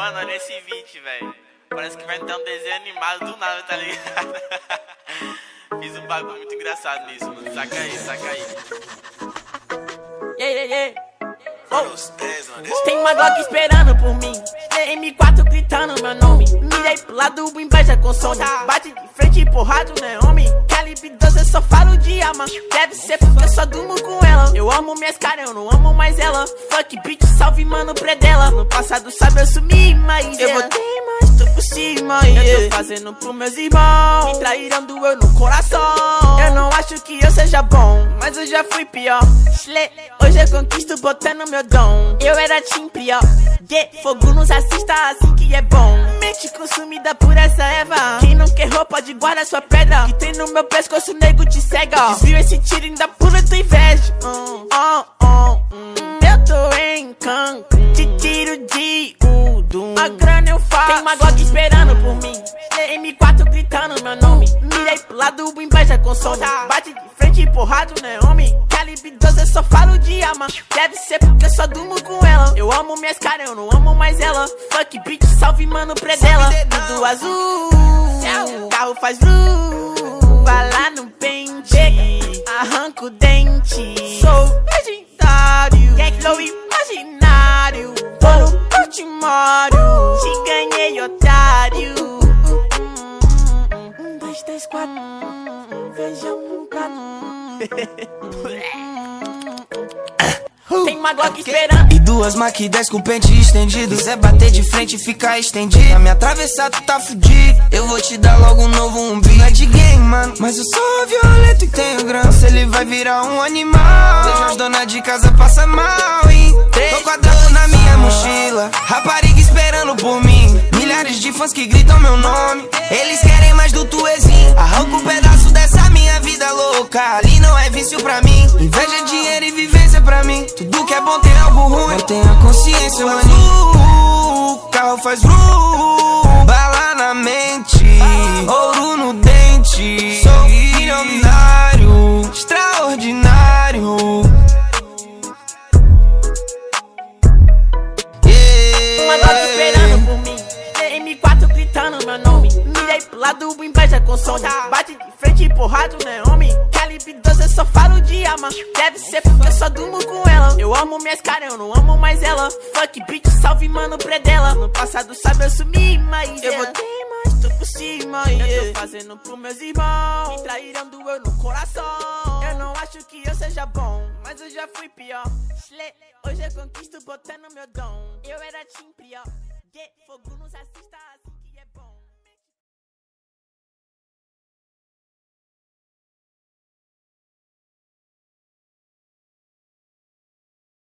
Mano, olha esse beat, velho. Parece que vai ter um desenho animado do nada, tá ligado? Fiz um bagulho muito engraçado nisso, mano. Saca aí, saca aí. Tem uma Glock esperando por mim, M4 gritando meu nome. Mirei pro lado, inveja consome. Bate de frente, porrado, né, homem? Calibre 12, eu só falo de arma. Deve ser porque eu só durmo com ela. Eu amo minhas caras, eu não amo mais ela. Fuck bitch, salve mano, predela. No passado sabe eu sumi, mas eu voltei, mas tô por cima. Eu tô fazendo pros meus irmãos. Me traíram, doeu no coração. Eu não acho que eu seja bom, mas eu já fui pior. Hoje eu conquisto botando meu dom. Eu era team pior. Fogo nos assista assim que é bom. Mente consumida por essa erva. Quem não quer roupa pode guardar sua pedra. Que tem no meu pescoço, nego te cega. Desvio esse tiro ainda pula tua inveja. Eu tô em Cancún, te tiro de Udum. A grana eu faço. Tem uma Glock esperando por mim, M4 gritando meu nome. Mirei pro lado, inveja consome. Bate de frente, porrado, né, homem? Calibre 12, eu só falo de arma. Deve ser porque eu só durmo com ela. Eu amo minhas caras, eu não amo mais ela. Fuck bitch, salve mano, predela. Tudo azul, carro faz vru. Vai lá no pente, arranca o dente. Sou legendário, flow imaginário. Tô no Portimório, te ganhei, otário. 1, 2, 3, 4, feijão no prato. Tem uma Glock esperando e duas Mac 10 com pente estendido. Quiser bater de frente, fica estendido. A me atravessar, tu tá fudido. Eu vou te dar logo um novo umbigo. Não é de game, mano, mas eu sou violento e tenho grana. Se ele vai virar um animal, deixa as donas de casa passar mal, hein? Tô quadrado na minha mochila, rapariga esperando por mim. Milhares de fãs que gritam meu nome. Eles querem mais do tuezinho. Arranca um pedaço dessa minha vida louca. Ali não é vício pra mim. Inveja, dinheiro e vivência pra mim. Tudo que é bom tem algo ruim. Eu tenho a consciência, maninho. Carro faz vru. Bala na mente, ouro no dente. Sou milionário, extraordinário. Uma Glock esperando por mim, M4 gritando meu nome. Mirei pro lado, inveja consome. Bate de frente, porrado, né, homem? Calibre 12, eu só falo de arma. Deve ser porque eu só durmo com ela. Eu amo minhas caras, eu não amo mais ela. Fuck bitch, salve mano, predela. No passado sabe eu sumi, mas eu voltei, mas tô por cima. Eu tô fazendo pros meus irmãos. Me traíram, doeu no coração. Eu não acho que eu seja bom, mas eu já fui pior. Hoje eu conquisto botando meu dom. Eu era team pior. Fogo nos assista assim.